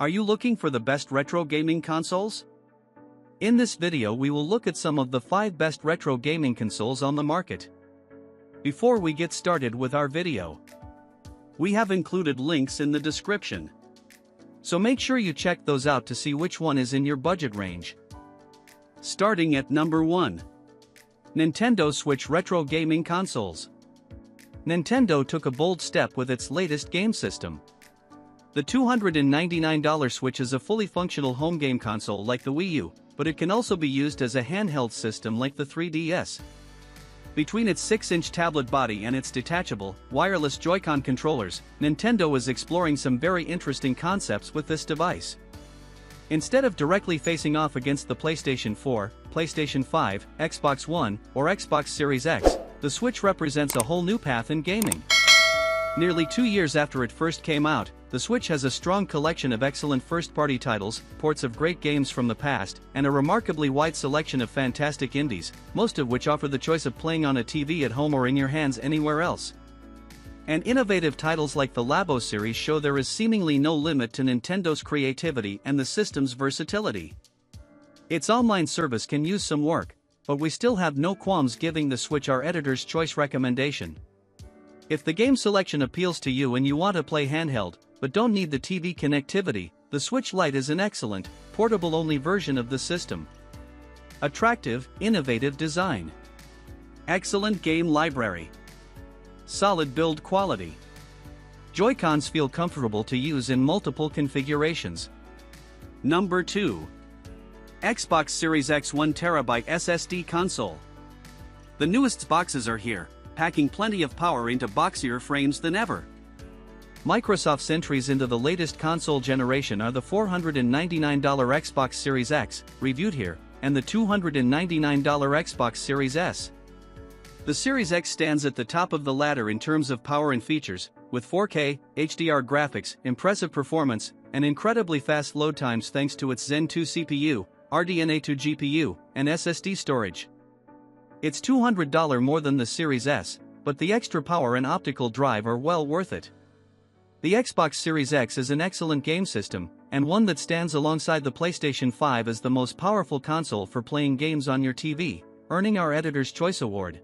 Are you looking for the best retro gaming consoles? In this video we will look at some of the 5 best retro gaming consoles on the market. Before we get started with our video, we have included links in the description. So make sure you check those out to see which one is in your budget range. Starting at number 1. Nintendo Switch Retro Gaming Consoles. Nintendo took a bold step with its latest game system. The $299 Switch is a fully functional home game console like the Wii U, but it can also be used as a handheld system like the 3DS. Between its 6-inch tablet body and its detachable, wireless Joy-Con controllers, Nintendo is exploring some very interesting concepts with this device. Instead of directly facing off against the PlayStation 4, PlayStation 5, Xbox One, or Xbox Series X, the Switch represents a whole new path in gaming. Nearly 2 years after it first came out, the Switch has a strong collection of excellent first-party titles, ports of great games from the past, and a remarkably wide selection of fantastic indies, most of which offer the choice of playing on a TV at home or in your hands anywhere else. And innovative titles like the Labo series show there is seemingly no limit to Nintendo's creativity and the system's versatility. Its online service can use some work, but we still have no qualms giving the Switch our editor's choice recommendation. If the game selection appeals to you and you want to play handheld, but don't need the TV connectivity, the Switch Lite is an excellent, portable-only version of the system. Attractive, innovative design. Excellent game library. Solid build quality. Joy-Cons feel comfortable to use in multiple configurations. Number 2. Xbox Series X 1TB SSD console. The newest boxes are here, packing plenty of power into boxier frames than ever. Microsoft's entries into the latest console generation are the $499 Xbox Series X, reviewed here, and the $299 Xbox Series S. The Series X stands at the top of the ladder in terms of power and features, with 4K, HDR graphics, impressive performance, and incredibly fast load times thanks to its Zen 2 CPU, RDNA 2 GPU, and SSD storage. It's $200 more than the Series S, but the extra power and optical drive are well worth it. The Xbox Series X is an excellent game system, and one that stands alongside the PlayStation 5 as the most powerful console for playing games on your TV, earning our Editor's Choice Award.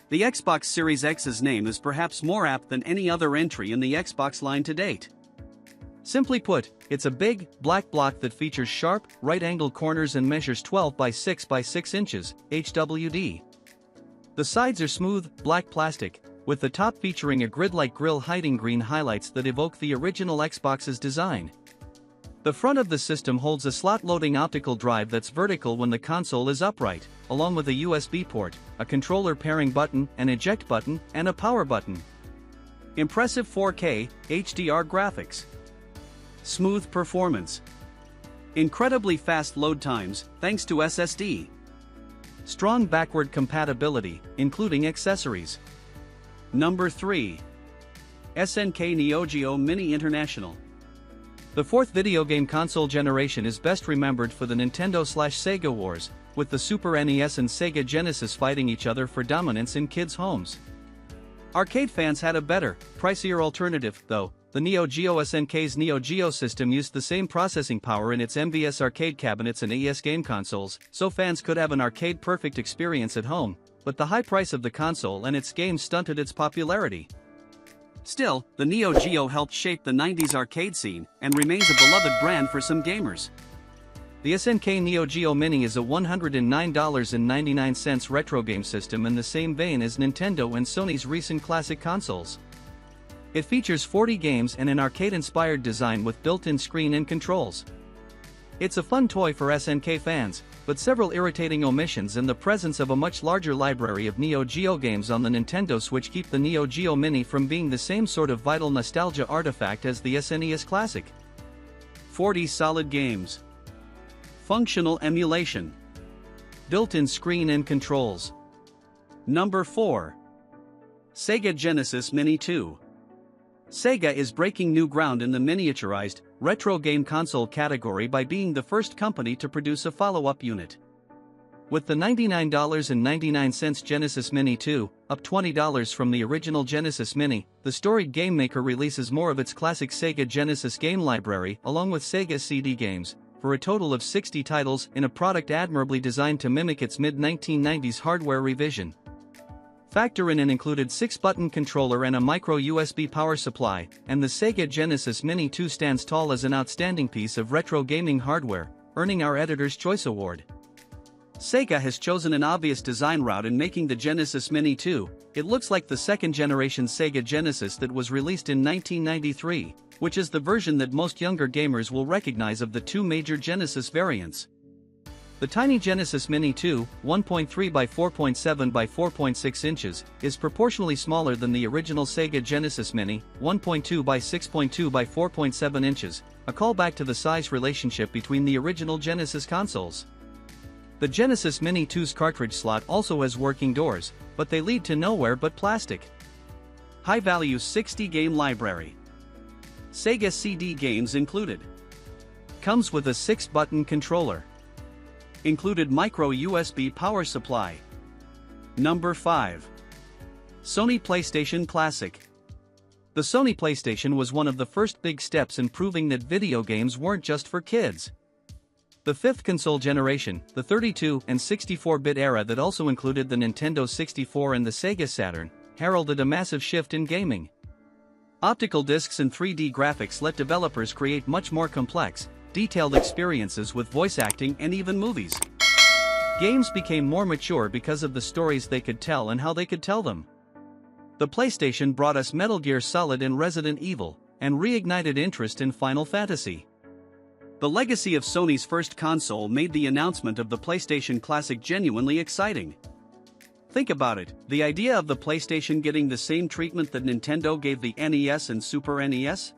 The Xbox Series X's name is perhaps more apt than any other entry in the Xbox line to date. Simply put, it's a big, black block that features sharp, right-angled corners and measures 12 by 6 by 6 inches, HWD. The sides are smooth, black plastic, with the top featuring a grid-like grille hiding green highlights that evoke the original Xbox's design. The front of the system holds a slot-loading optical drive that's vertical when the console is upright, along with a USB port, a controller pairing button, an eject button, and a power button. Impressive 4K, HDR graphics. Smooth performance. Incredibly fast load times, thanks to SSD. Strong backward compatibility, including accessories. Number 3. SNK Neo Geo Mini International. The 4th video game console generation is best remembered for the Nintendo/Sega wars, with the Super NES and Sega Genesis fighting each other for dominance in kids' homes. Arcade fans had a better, pricier alternative, though. The Neo Geo SNK's Neo Geo system used the same processing power in its MVS arcade cabinets and AES game consoles, so fans could have an arcade-perfect experience at home, but the high price of the console and its games stunted its popularity. Still, the Neo Geo helped shape the 90s arcade scene and remains a beloved brand for some gamers. The SNK Neo Geo Mini is a $109.99 retro game system in the same vein as Nintendo and Sony's recent classic consoles. It features 40 games and an arcade-inspired design with built-in screen and controls. It's a fun toy for SNK fans, but several irritating omissions and the presence of a much larger library of Neo Geo games on the Nintendo Switch keep the Neo Geo Mini from being the same sort of vital nostalgia artifact as the SNES Classic. 40 solid games. Functional emulation. Built-in screen and controls. Number 4. Sega Genesis Mini 2. Sega is breaking new ground in the miniaturized, retro game console category by being the first company to produce a follow-up unit. With the $99.99 Genesis Mini 2, up $20 from the original Genesis Mini, the storied game maker releases more of its classic Sega Genesis game library along with Sega CD games, for a total of 60 titles in a product admirably designed to mimic its mid-1990s hardware revision. Factor in an included 6-button controller and a micro USB power supply, and the Sega Genesis Mini 2 stands tall as an outstanding piece of retro gaming hardware, earning our Editor's Choice Award. Sega has chosen an obvious design route in making the Genesis Mini 2. It looks like the second-generation Sega Genesis that was released in 1993, which is the version that most younger gamers will recognize of the two major Genesis variants. The tiny Genesis Mini 2, 1.3 by 4.7 by 4.6 inches, is proportionally smaller than the original Sega Genesis Mini, 1.2 by 6.2 by 4.7 inches, a callback to the size relationship between the original Genesis consoles. The Genesis Mini 2's cartridge slot also has working doors, but they lead to nowhere but plastic. High-value 60-game library. Sega CD games included. Comes with a 6-button controller. Included micro USB power supply. Number 5. Sony PlayStation Classic. The Sony PlayStation was one of the first big steps in proving that video games weren't just for kids. The fifth console generation, the 32 and 64-bit era that also included the Nintendo 64 and the Sega Saturn, heralded a massive shift in gaming. Optical discs and 3D graphics let developers create much more complex, detailed experiences with voice acting and even movies. Games became more mature because of the stories they could tell and how they could tell them. The PlayStation brought us Metal Gear Solid and Resident Evil, and reignited interest in Final Fantasy. The legacy of Sony's first console made the announcement of the PlayStation Classic genuinely exciting. Think about it, the idea of the PlayStation getting the same treatment that Nintendo gave the NES and Super NES?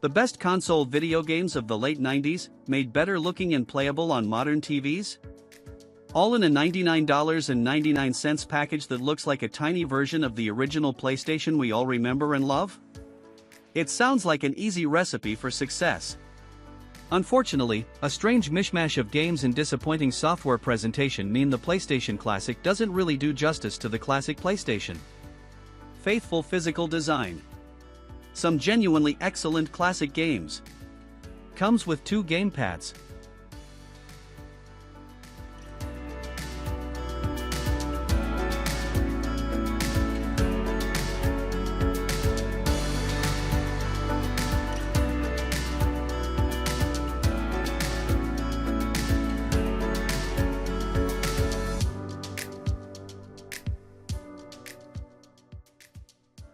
The best console video games of the late 90s, made better looking and playable on modern TVs? All in a $99.99 package that looks like a tiny version of the original PlayStation we all remember and love? It sounds like an easy recipe for success. Unfortunately, a strange mishmash of games and disappointing software presentation mean the PlayStation Classic doesn't really do justice to the classic PlayStation. Faithful physical design. Some genuinely excellent classic games. Comes with 2 gamepads.